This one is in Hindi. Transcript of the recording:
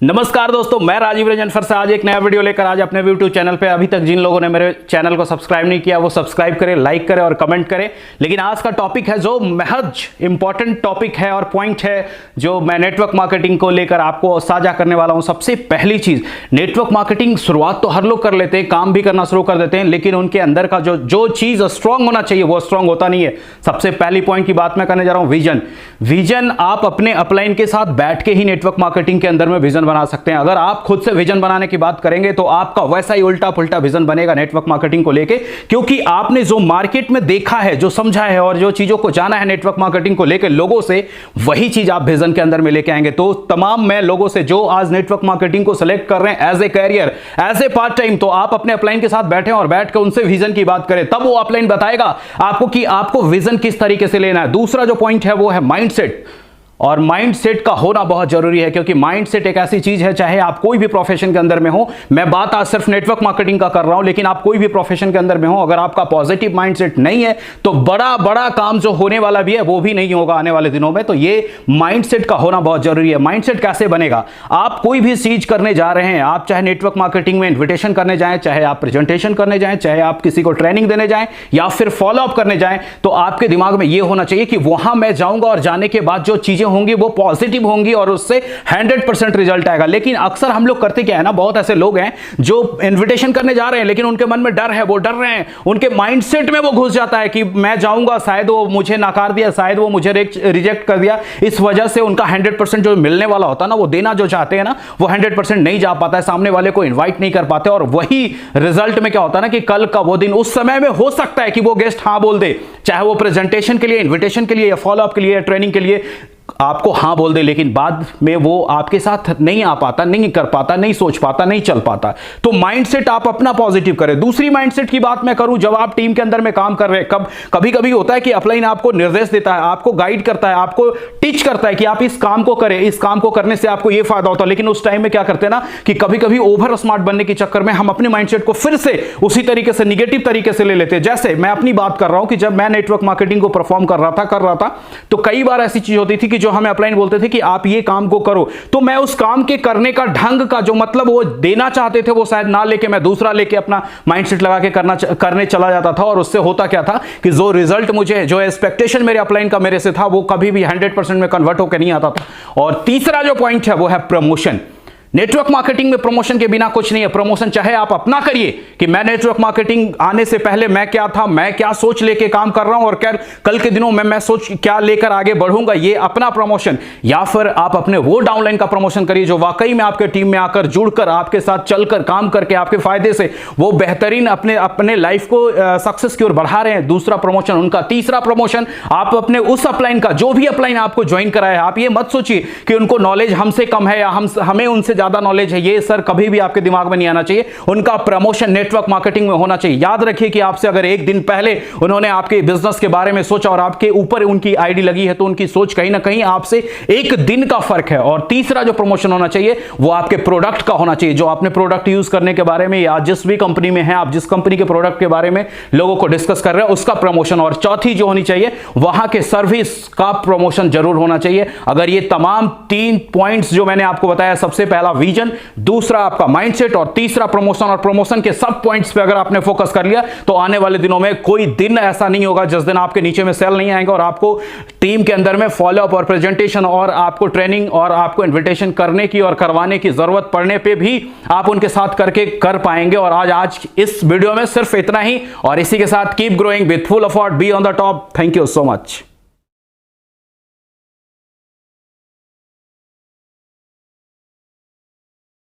नमस्कार दोस्तों, मैं राजीव रंजन फिर से आज एक नया वीडियो लेकर आज अपने YouTube चैनल पे। अभी तक जिन लोगों ने मेरे चैनल को सब्सक्राइब नहीं किया वो सब्सक्राइब करें, लाइक करें और कमेंट करें। लेकिन आज का टॉपिक है जो महज इंपॉर्टेंट टॉपिक है और पॉइंट है जो मैं नेटवर्क मार्केटिंग को लेकर आपको साझा करने वाला हूं। सबसे पहली चीज, नेटवर्क मार्केटिंग शुरुआत तो हर लोग कर लेते हैं, काम भी करना शुरू कर देते हैं, लेकिन उनके अंदर का जो चीज स्ट्रांग होना चाहिए वो स्ट्रांग होता नहीं है। सबसे पहली पॉइंट की बात मैं करने जा रहा हूं, विजन। आप अपने अपलाइन के साथ बैठ के ही नेटवर्क मार्केटिंग के अंदर में विजन बना सकते हैं। अगर आप खुद से विजन बनाने की बात करेंगे तो आपका वैसा ही उल्टा पुल्टा विजन बनेगा नेटवर्क मार्केटिंग को लेके, क्योंकि आपने जो मार्केट में देखा है, जो समझा है और जो चीजों को जाना है नेटवर्क मार्केटिंग को लेकर लोगों से, वही चीज आप विजन के अंदर में लेके आएंगे। तो तमाम मैं लोगों से जो आज नेटवर्क मार्केटिंग को सिलेक्ट कर रहे हैं as a career, as a part time, तो आप अपने अपलाइन के साथ बैठे और बैठ कर उनसे विजन की बात करें, तब वो अपलाइन बताएगा आपको कि आपको विजन किस तरीके से लेना है। दूसरा जो पॉइंट है वो है माइंडसेट, और माइंडसेट का होना बहुत जरूरी है, क्योंकि माइंडसेट एक ऐसी चीज है, चाहे आप कोई भी प्रोफेशन के अंदर में हो, मैं बात आज सिर्फ नेटवर्क मार्केटिंग का कर रहा हूं, लेकिन आप कोई भी प्रोफेशन के अंदर में हो, अगर आपका पॉजिटिव माइंडसेट नहीं है तो बड़ा बड़ा काम जो होने वाला भी है वो भी नहीं होगा आने वाले दिनों में। तो ये माइंडसेट का होना बहुत जरूरी है। माइंडसेट कैसे बनेगा? आप कोई भी चीज करने जा रहे हैं, आप चाहे नेटवर्क मार्केटिंग में इन्विटेशन करने जाएं, चाहे आप प्रेजेंटेशन करने जाएं, चाहे आप किसी को ट्रेनिंग देने जाएं या फिर फॉलो अप करने जाएं, तो आपके दिमाग में यह होना चाहिए कि वहां मैं जाऊंगा और जाने के बाद जो चीजें होंगी वो पॉजिटिव होंगी और उससे 100% रिजल्ट आएगा। लेकिन अक्सर हम लोग करते क्या है ना, बहुत ऐसे लोग हैं जो इन्विटेशन करने जा रहे हैं लेकिन उनके मन में डर है, वो डर रहे हैं, उनके माइंडसेट में वो घुस जाता है कि मैं जाऊंगा, शायद वो मुझे नकार दिया, शायद वो मुझे रिजेक्ट कर दिया। इस वजह से उनका 100% जो मिलने वाला होता है ना, वो देना जो चाहते हैं ना, वो 100% नहीं जा पाता है, सामने वाले को इन्वाइट नहीं कर पाते। और वही रिजल्ट में क्या होता है ना कि कल का वो दिन, उस समय में हो सकता है कि वो गेस्ट हाँ बोल दे, चाहे वो प्रेजेंटेशन के लिए, इन्विटेशन के लिए या फॉलो अप के लिए या ट्रेनिंग के लिए आपको हां बोल दे, लेकिन बाद में वो आपके साथ नहीं आ पाता, नहीं कर पाता, नहीं सोच पाता, नहीं चल पाता। तो माइंडसेट आप अपना पॉजिटिव करें। दूसरी माइंडसेट की बात मैं करूं, जब आप टीम के अंदर में काम कर रहे हैं, कभी कभी होता है कि अपलाइन आपको निर्देश देता है, आपको गाइड करता है, आपको टीच करता है कि आप इस काम को करें, इस काम को करने से आपको यह फायदा होता है। लेकिन उस टाइम में क्या करते हैं ना कि कभी कभी ओवर स्मार्ट बनने के चक्कर में हम अपने माइंडसेट को फिर से उसी तरीके से निगेटिव तरीके से ले लेते हैं। जैसे मैं अपनी बात कर रहा हूं कि जब मैं नेटवर्क मार्केटिंग को परफॉर्म कर रहा था तो कई बार ऐसी चीज होती थी कि जो हमें अपलाइन बोलते थे कि आप ये काम को करो, तो मैं उस काम के करने का ढंग का जो मतलब वो देना चाहते थे वो शायद ना लेके मैं दूसरा लेके अपना माइंडसेट लगा के करने चला जाता था। और उससे होता क्या था कि जो रिजल्ट मुझे, जो एक्सपेक्टेशन मेरे अपलाइन का मेरे से था, वो कभी भी 100% में कन्वर्ट होकर नहीं आता था। और तीसरा जो पॉइंट है वो है प्रमोशन। नेटवर्क मार्केटिंग में प्रमोशन के बिना कुछ नहीं है। प्रमोशन चाहे आप अपना करिए कि मैं नेटवर्क मार्केटिंग आने से पहले मैं क्या था, मैं क्या सोच लेके काम कर रहा हूं और क्या कल के दिनों में मैं सोच क्या लेकर आगे बढ़ूंगा, ये अपना प्रमोशन। या फिर आप अपने वो डाउनलाइन का प्रमोशन करिए जो वाकई में आपके टीम में आकर जुड़कर आपके साथ चलकर काम करके आपके फायदे से वो बेहतरीन अपने लाइफ को सक्सेस की ओर बढ़ा रहे हैं। दूसरा प्रमोशन उनका। तीसरा प्रमोशन आप अपने उस अपलाइन का, जो भी अपलाइन आपको ज्वाइन कराया है, आप ये मत सोचिए कि उनको नॉलेज हमसे कम है या हमें उनसे ज्यादा नॉलेज है, ये सर कभी भी आपके दिमाग में नहीं आना चाहिए। उनका प्रमोशन नेटवर्क मार्केटिंग में होना चाहिए। याद रखिए कि आपसे अगर एक दिन पहले उन्होंने आपके बिजनेस के बारे में सोचा और आपके ऊपर उनकी आईडी लगी है तो उनकी सोच कहीं ना कहीं आपसे एक दिन का फर्क है। और तीसरा जो प्रमोशन होना चाहिए वो आपके प्रोडक्ट का होना चाहिए, जो आपने प्रोडक्ट यूज करने के बारे में या जिस भी कंपनी में है, आप जिस कंपनी के प्रोडक्ट के बारे में लोगों को डिस्कस कर रहे हैं उसका प्रमोशन। और चौथी जो होनी चाहिए वहां के सर्विस का प्रमोशन जरूर होना चाहिए। अगर ये तमाम 3 पॉइंट्स जो मैंने आपको बताया, सबसे पहला विजन, दूसरा आपका माइंडसेट और तीसरा प्रमोशन, और प्रमोशन के सब पॉइंट्स पे अगर आपने फोकस कर लिया तो आने वाले दिनों में कोई दिन ऐसा नहीं होगा जिस दिन आपके नीचे में सेल नहीं आएंगे और आपको टीम के अंदर में फॉलो अप और प्रेजेंटेशन और आपको ट्रेनिंग और आपको इन्विटेशन करने की और करवाने की जरूरत पड़ने पे भी आप उनके साथ करके कर पाएंगे। और आज इस वीडियो में सिर्फ इतना ही, और इसी के साथ keep growing with full effort, be on the top. Thank you so much.